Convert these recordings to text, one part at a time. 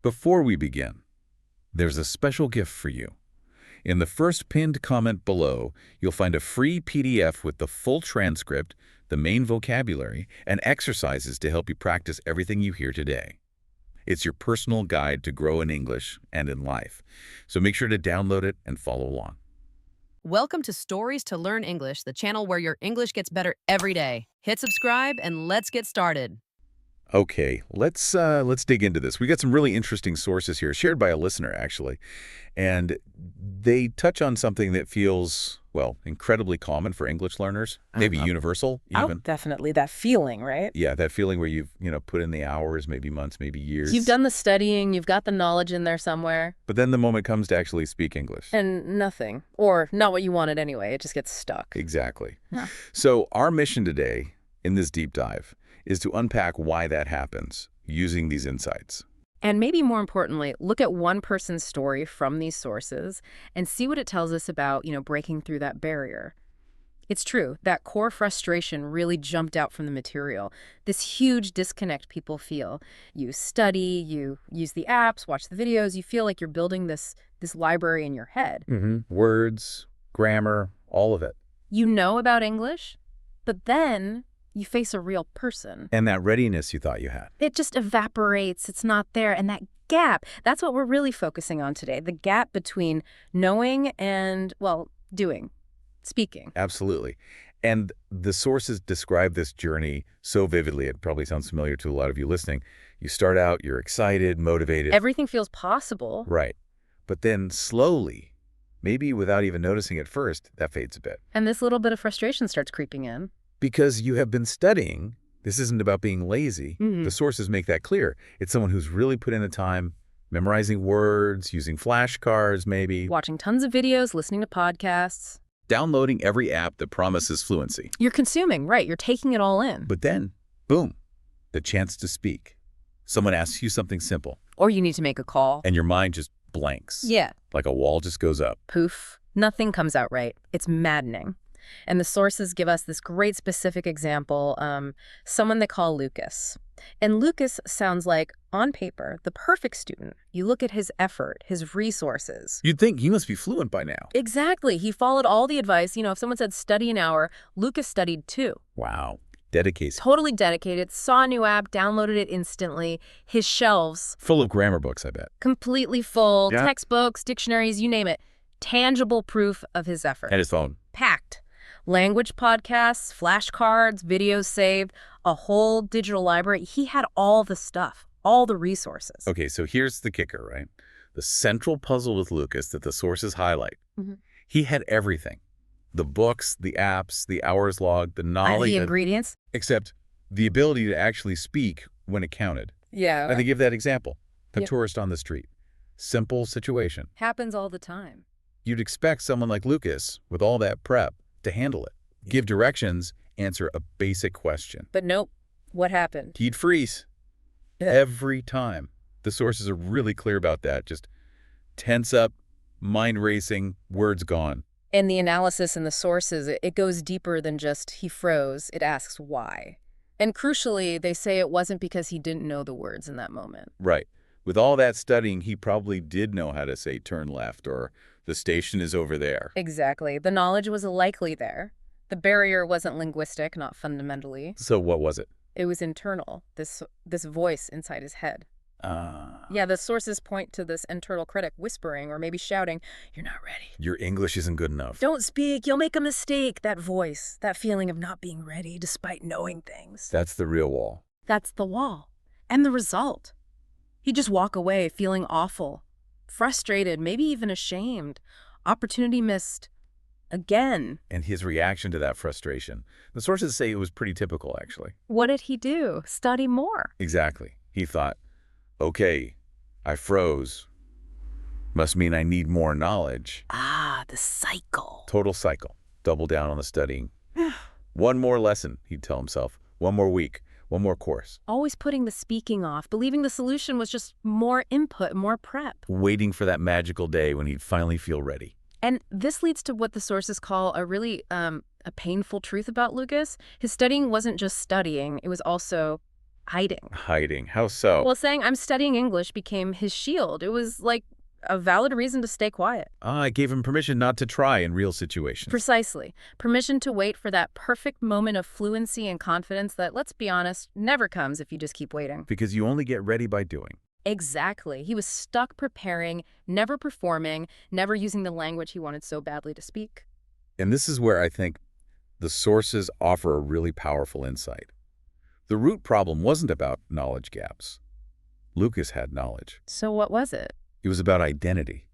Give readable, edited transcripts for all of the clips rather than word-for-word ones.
Before we begin, there's a special gift for you. In the first pinned comment below, you'll find a free PDF with the full transcript, the main vocabulary, and exercises to help you practice everything you hear today. It's your personal guide to grow in English and in life, so make sure to download it and follow along. Welcome to Stories to Learn English, the channel where your English gets better every day. Hit subscribe and let's get started. Okay, let's dig into this. We got some really interesting sources here, shared by a listener, actually. And they touch on something that feels, well, incredibly common for English learners, maybe universal even. Oh, definitely. That feeling, right? Yeah, that feeling where you've, put in the hours, maybe months, maybe years. You've done the studying, you've got the knowledge in there somewhere. But then the moment comes to actually speak English. And nothing. Or not what you wanted anyway. It just gets stuck. Exactly. Yeah. So our mission today in this deep dive is to unpack why that happens using these insights. And maybe more importantly, look at one person's story from these sources and see what it tells us about, breaking through that barrier. It's true, that core frustration really jumped out from the material. This huge disconnect people feel. You study, you use the apps, watch the videos, you feel like you're building this library in your head. Words, grammar, all of it. You know about English, but then you face a real person. And that readiness you thought you had. It just evaporates. It's not there. And that gap, that's what we're really focusing on today. The gap between knowing and, doing, speaking. Absolutely. And the sources describe this journey so vividly. It probably sounds familiar to a lot of you listening. You start out, you're excited, motivated. Everything feels possible. Right. But then slowly, maybe without even noticing at first, that fades a bit. And this little bit of frustration starts creeping in. Because you have been studying. This isn't about being lazy. The sources make that clear. It's someone who's really put in the time, memorizing words, using flashcards maybe. Watching tons of videos, listening to podcasts. Downloading every app that promises fluency. You're consuming, right. You're taking it all in. But then, boom, the chance to speak. Someone asks you something simple. Or you need to make a call. And your mind just blanks. Yeah. Like a wall just goes up. Poof. Nothing comes out right. It's maddening. And the sources give us this great specific example, someone they call Lucas. And Lucas sounds like, on paper, the perfect student. You look at his effort, his resources. You'd think he must be fluent by now. Exactly. He followed all the advice. If someone said study an hour, Lucas studied 2. Wow. Dedication. Totally dedicated. Saw a new app, downloaded it instantly. His shelves. Full of grammar books, I bet. Completely full. Yeah. Textbooks, dictionaries, you name it. Tangible proof of his effort. And his phone. Packed. Language podcasts, flashcards, videos saved, a whole digital library. He had all the stuff, all the resources. Okay, so here's the kicker, right? The central puzzle with Lucas that the sources highlight. He had everything. The books, the apps, the hours logged, the knowledge. The ingredients. Except the ability to actually speak when it counted. Yeah. And they give that example. A Yep. tourist on the street. Simple situation. Happens all the time. You'd expect someone like Lucas, with all that prep, to handle it. Give directions, answer a basic question. But nope. What happened? He'd freeze. Every time. The sources are really clear about that. Just tense up, mind racing, words gone. And the analysis and the sources, it goes deeper than just he froze. It asks why. And crucially, they say it wasn't because he didn't know the words in that moment. Right. With all that studying, he probably did know how to say turn left or the station is over there. Exactly. The knowledge was likely there. The barrier wasn't linguistic, not fundamentally. So what was it? It was internal, this voice inside his head. Yeah, the sources point to this internal critic whispering or maybe shouting, "You're not ready. Your English isn't good enough. Don't speak, you'll make a mistake." That voice, that feeling of not being ready despite knowing things. That's the real wall. That's the wall. And the result. He'd just walk away feeling awful, frustrated, maybe even ashamed. Opportunity missed. Again. And his reaction to that frustration. The sources say it was pretty typical, actually. What did he do? Study more. Exactly. He thought, okay, I froze. Must mean I need more knowledge. Ah, the cycle. Total cycle. Double down on the studying. One more lesson, he'd tell himself. One more week. One more course. Always putting the speaking off, believing the solution was just more input, more prep. Waiting for that magical day when he'd finally feel ready. And this leads to what the sources call a really a painful truth about Lucas. His studying wasn't just studying, it was also hiding. Hiding. How so? Well, saying I'm studying English became his shield. It was like a valid reason to stay quiet. I gave him permission not to try in real situations. Precisely. Permission to wait for that perfect moment of fluency and confidence that, let's be honest, never comes if you just keep waiting. Because you only get ready by doing. Exactly. He was stuck preparing, never performing, never using the language he wanted so badly to speak. And this is where I think the sources offer a really powerful insight. The root problem wasn't about knowledge gaps. Lucas had knowledge. So what was it? It was about identity,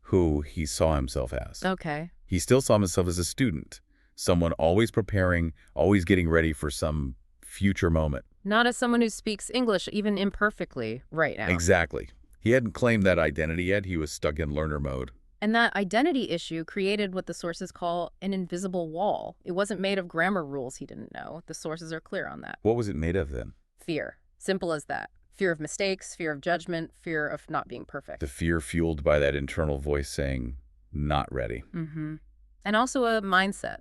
who he saw himself as. Okay. He still saw himself as a student, someone always preparing, always getting ready for some future moment. Not as someone who speaks English even imperfectly right now. Exactly. He hadn't claimed that identity yet. He was stuck in learner mode. And that identity issue created what the sources call an invisible wall. It wasn't made of grammar rules he didn't know. The sources are clear on that. What was it made of then? Fear. Simple as that. Fear of mistakes, fear of judgment, fear of not being perfect. The fear fueled by that internal voice saying, not ready. And also a mindset.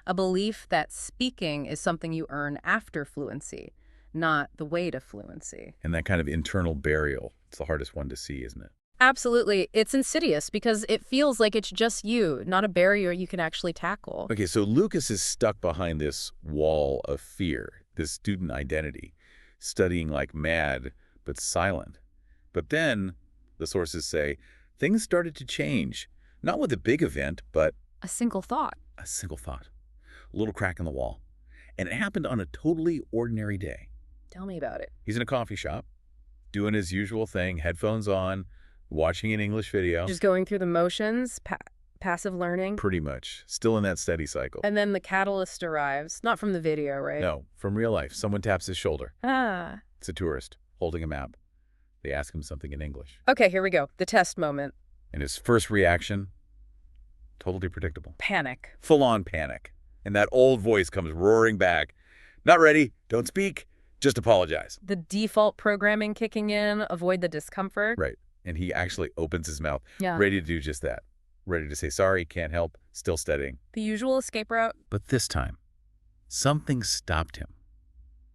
A belief that speaking is something you earn after fluency, not the way to fluency. And that kind of internal burial, it's the hardest one to see, isn't it? Absolutely. It's insidious because it feels like it's just you, not a barrier you can actually tackle. Okay, so Lucas is stuck behind this wall of fear, this student identity, studying like mad, but silent. But then, the sources say, things started to change. Not with a big event, but A single thought. a single thought. A little crack in the wall. And it happened on a totally ordinary day. Tell me about it. He's in a coffee shop, doing his usual thing, headphones on, watching an English video. Just going through the motions, passive learning. Pretty much. Still in that steady cycle. And then the catalyst arrives. Not from the video, right? No, from real life. Someone taps his shoulder. Ah. It's a tourist, holding a map. They ask him something in English. Okay, here we go. The test moment. And his first reaction, totally predictable. Panic. Full-on panic. And that old voice comes roaring back. Not ready. Don't speak. Just apologize. The default programming kicking in. Avoid the discomfort. Right. And he actually opens his mouth, Yeah. ready to do just that. Ready to say, sorry, can't help, still studying. The usual escape route. But this time, something stopped him.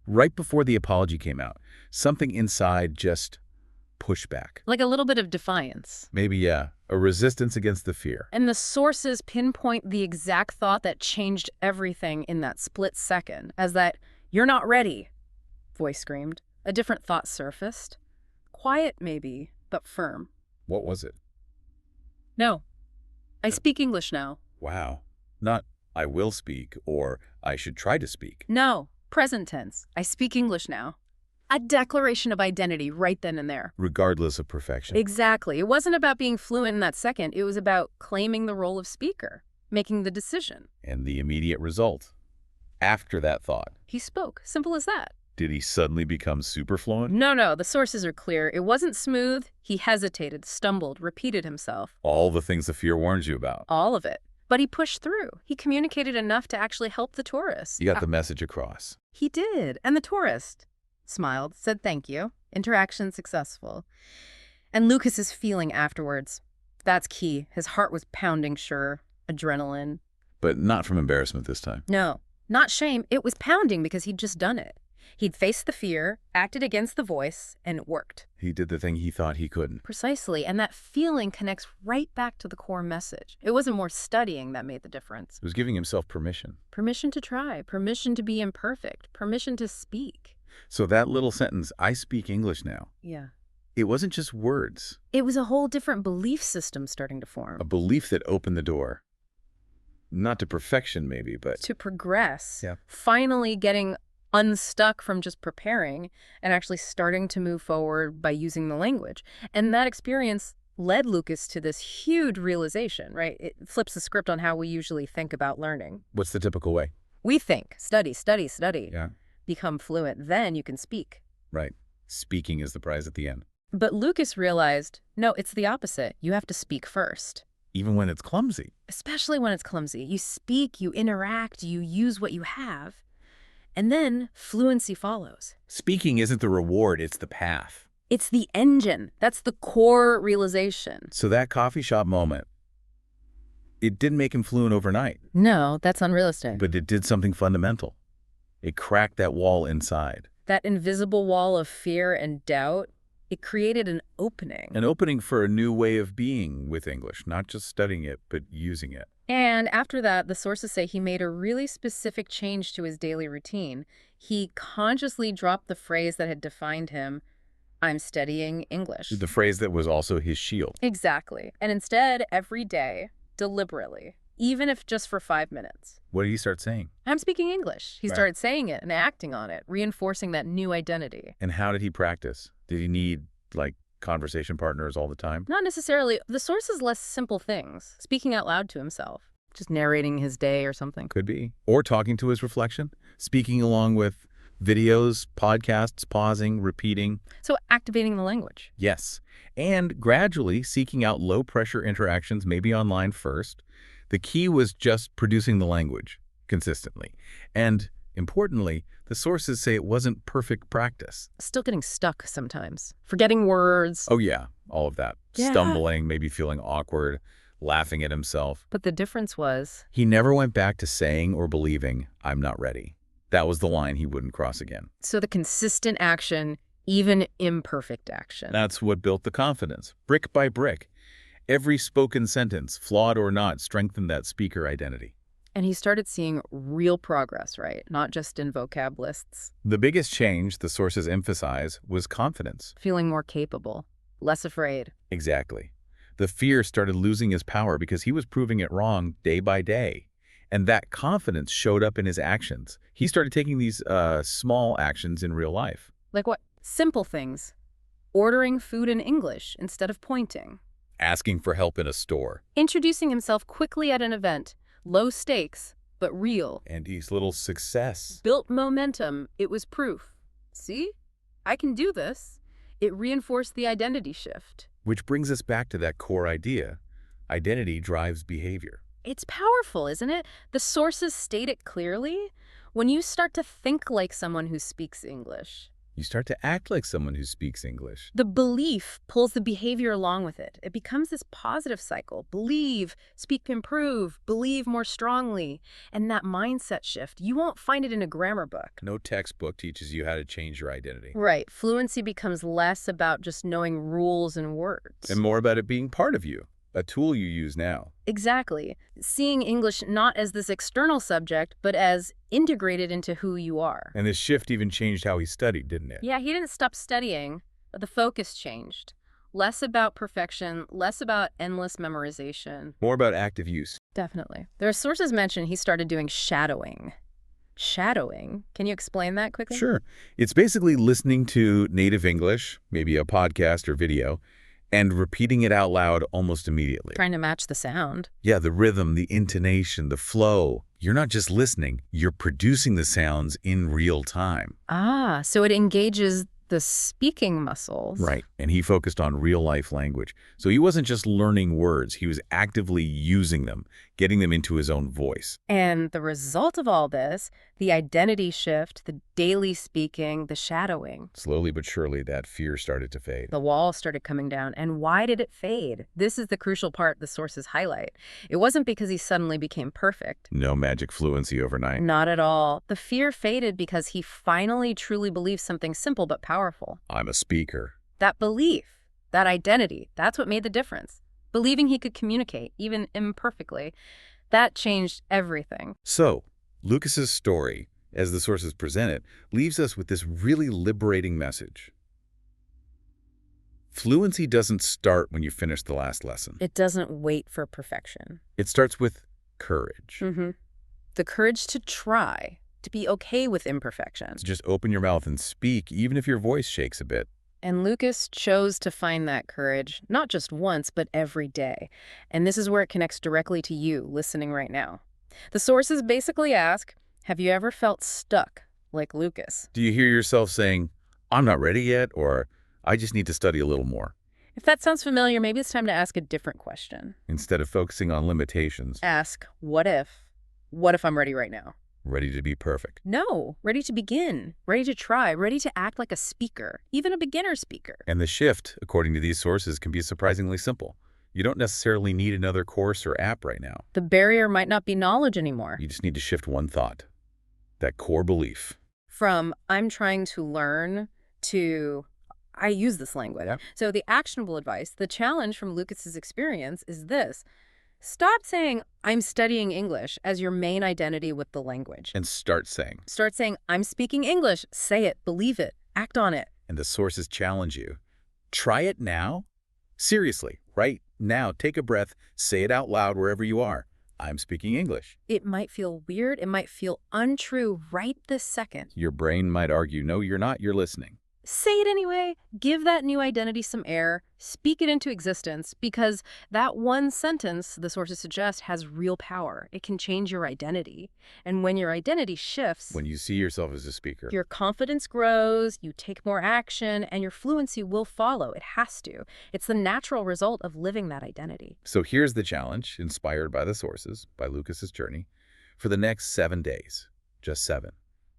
Right before the apology came out, something inside just pushed back. Like a little bit of defiance. Maybe, yeah, a resistance against the fear. And the sources pinpoint the exact thought that changed everything in that split second, as that, "You're not ready," voice screamed. A different thought surfaced. Quiet, maybe, but firm. What was it? No. I speak English now. Wow. Not, I will speak, or I should try to speak. No. Present tense. I speak English now. A declaration of identity right then and there. Regardless of perfection. Exactly. It wasn't about being fluent in that second. It was about claiming the role of speaker, making the decision. And the immediate result. After that thought, He spoke. Simple as that. did he suddenly become super fluent? No. The sources are clear. It wasn't smooth. He hesitated, stumbled, repeated himself. All the things the fear warns you about. All of it. But he pushed through. He communicated enough to actually help the tourist. You got the message across. He did. And the tourist smiled, said thank you. Interaction successful. And Lucas's feeling afterwards. That's key. His heart was pounding, sure. Adrenaline. But not from embarrassment this time. No, not shame. It was pounding because he'd just done it. He'd faced the fear, acted against the voice, and it worked. He did the thing he thought he couldn't. Precisely. And that feeling connects right back to the core message. It wasn't more studying that made the difference. He was giving himself permission. Permission to try, permission to be imperfect, permission to speak. So that little sentence, I speak English now, Yeah. it wasn't just words. It was a whole different belief system starting to form. A belief that opened the door. Not to perfection, maybe, but To progress. Yeah. Finally getting unstuck from just preparing and actually starting to move forward by using the language. And that experience led Lucas to this huge realization, right? It flips the script on how we usually think about learning. what's the typical way? We think, study, study, study, Yeah, become fluent, then you can speak. right. Speaking is the prize at the end. But Lucas realized, no, it's the opposite. You have to speak first. Even when it's clumsy. Especially when it's clumsy. You speak, you interact, you use what you have, and then fluency follows. Speaking isn't the reward, it's the path. It's the engine. That's the core realization. So that coffee shop moment, it didn't make him fluent overnight, No, that's unrealistic. but it did something fundamental. It cracked that wall inside. That invisible wall of fear and doubt, it created an opening. An opening for a new way of being with English, not just studying it, but using it. And after that, the sources say he made a really specific change to his daily routine. He consciously dropped the phrase that had defined him, "I'm studying English." The phrase that was also his shield. Exactly. And instead, every day, deliberately, even if just for 5 minutes, What did he start saying? "I'm speaking English." He Right. started saying it and acting on it, reinforcing that new identity. And how did he practice? Did he need, like, conversation partners all the time? Not necessarily. The sources list simple things, speaking out loud to himself, just narrating his day or something. Could be. Or talking to his reflection, speaking along with videos, podcasts, pausing, repeating. So activating the language. Yes. And gradually seeking out low-pressure interactions, maybe online first. The key was just producing the language consistently. And importantly, the sources say it wasn't perfect practice. Still getting stuck sometimes. Forgetting words. Oh, yeah, all of that. Yeah. Stumbling, maybe feeling awkward, laughing at himself. But the difference was, He never went back to saying or believing, "I'm not ready." That was the line he wouldn't cross again. so the consistent action, even imperfect action. That's what built the confidence, brick by brick. Every spoken sentence, flawed or not, strengthened that speaker identity. And he started seeing real progress, right? Not just in vocab lists. The biggest change, the sources emphasize, was confidence. Feeling more capable, less afraid. Exactly. The fear started losing his power because he was proving it wrong day by day. And that confidence showed up in his actions. He started taking these small actions in real life. Like what? Simple things. Ordering food in English instead of pointing. Asking for help in a store. Introducing himself quickly at an event. Low stakes, but real. And his little success. Built momentum. It was proof. See? I can do this. It reinforced the identity shift. Which brings us back to that core idea. Identity drives behavior. It's powerful, isn't it? The sources state it clearly. When you start to think like someone who speaks English, You start to act like someone who speaks English. the belief pulls the behavior along with it. It becomes this positive cycle. Believe, speak, improve, believe more strongly. And that mindset shift, you won't find it in a grammar book. No textbook teaches you how to change your identity. Right. Fluency becomes less about just knowing rules and words. And more about it being part of you, a tool you use now. Exactly. Seeing English not as this external subject, but as integrated into who you are. And this shift even changed how he studied, didn't it? Yeah, he didn't stop studying, but the focus changed. Less about perfection, less about endless memorization. More about active use. Definitely. There are sources mention he started doing shadowing. Shadowing? Can you explain that quickly? Sure. It's basically listening to native English, maybe a podcast or video, and repeating it out loud almost immediately. Trying to match the sound. Yeah, the rhythm, the intonation, the flow. You're not just listening, you're producing the sounds in real time. Ah, so it engages the speaking muscles. Right. And he focused on real-life language. So he wasn't just learning words, he was actively using them, getting them into his own voice. And the result of all this, the identity shift, the daily speaking, the shadowing, Slowly but surely, that fear started to fade. the wall started coming down. And why did it fade? This is the crucial part the sources highlight. It wasn't because he suddenly became perfect. No magic fluency overnight. Not at all. The fear faded because he finally truly believed something simple but powerful. I'm a speaker. That belief, that identity, that's what made the difference. Believing he could communicate, even imperfectly, that changed everything. So, Lucas's story, as the sources present it, leaves us with this really liberating message. Fluency doesn't start when you finish the last lesson. It doesn't wait for perfection. It starts with courage. Mm-hmm. The courage to try, to be okay with imperfection. To just open your mouth and speak, even if your voice shakes a bit. And Lucas chose to find that courage, not just once, but every day. And this is where it connects directly to you, listening right now. The sources basically ask, have you ever felt stuck, like Lucas? Do you hear yourself saying, I'm not ready yet, or I just need to study a little more, If that sounds familiar, maybe it's time to ask a different question. instead of focusing on limitations, Ask, what if? What if I'm ready right now? ready to be perfect? No, ready to begin, ready to try, ready to act like a speaker, even a beginner speaker. And the shift, according to these sources, can be surprisingly simple. You don't necessarily need another course or app right now. The barrier might not be knowledge anymore. You just need to shift one thought. That core belief. from I'm trying to learn to I use this language. Yeah. So the actionable advice, the challenge from Lucas's experience is this. Stop saying I'm studying English as your main identity with the language. And start saying. Start saying I'm speaking English. Say it, believe it, act on it. And the sources challenge you. Try it now. Seriously, right now, take a breath, say it out loud wherever you are. I'm speaking English. It might feel weird. It might feel untrue right this second. Your brain might argue, no, you're not, you're listening. Say it anyway. Give that new identity some air. Speak it into existence because that one sentence, the sources suggest, has real power. It can change your identity. And when your identity shifts, When you see yourself as a speaker. your confidence grows, you take more action, and your fluency will follow. It has to. It's the natural result of living that identity. So here's the challenge, inspired by the sources, by Lucas's journey. For the next 7 days, just 7,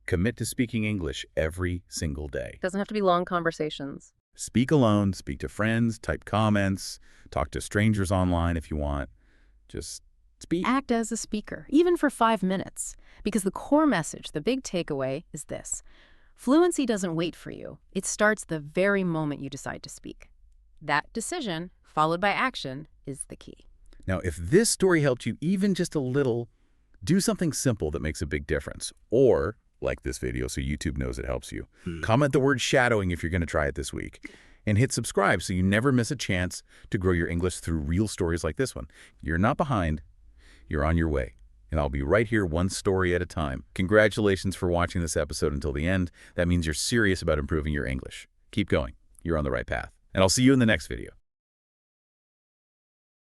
commit to speaking English every single day. Doesn't have to be long conversations. Speak alone, speak to friends, type comments, talk to strangers online if you want. Just speak. Act as a speaker, even for 5 minutes. Because the core message, the big takeaway, is this. Fluency doesn't wait for you. It starts the very moment you decide to speak. That decision, followed by action, is the key. Now, if this story helped you even just a little, do something simple that makes a big difference. Or like this video so YouTube knows it helps you. Comment the word shadowing if you're going to try it this week. And hit subscribe so you never miss a chance to grow your English through real stories like this one. You're not behind. You're on your way. And I'll be right here one story at a time. Congratulations for watching this episode until the end. That means you're serious about improving your English. Keep going. You're on the right path. And I'll see you in the next video.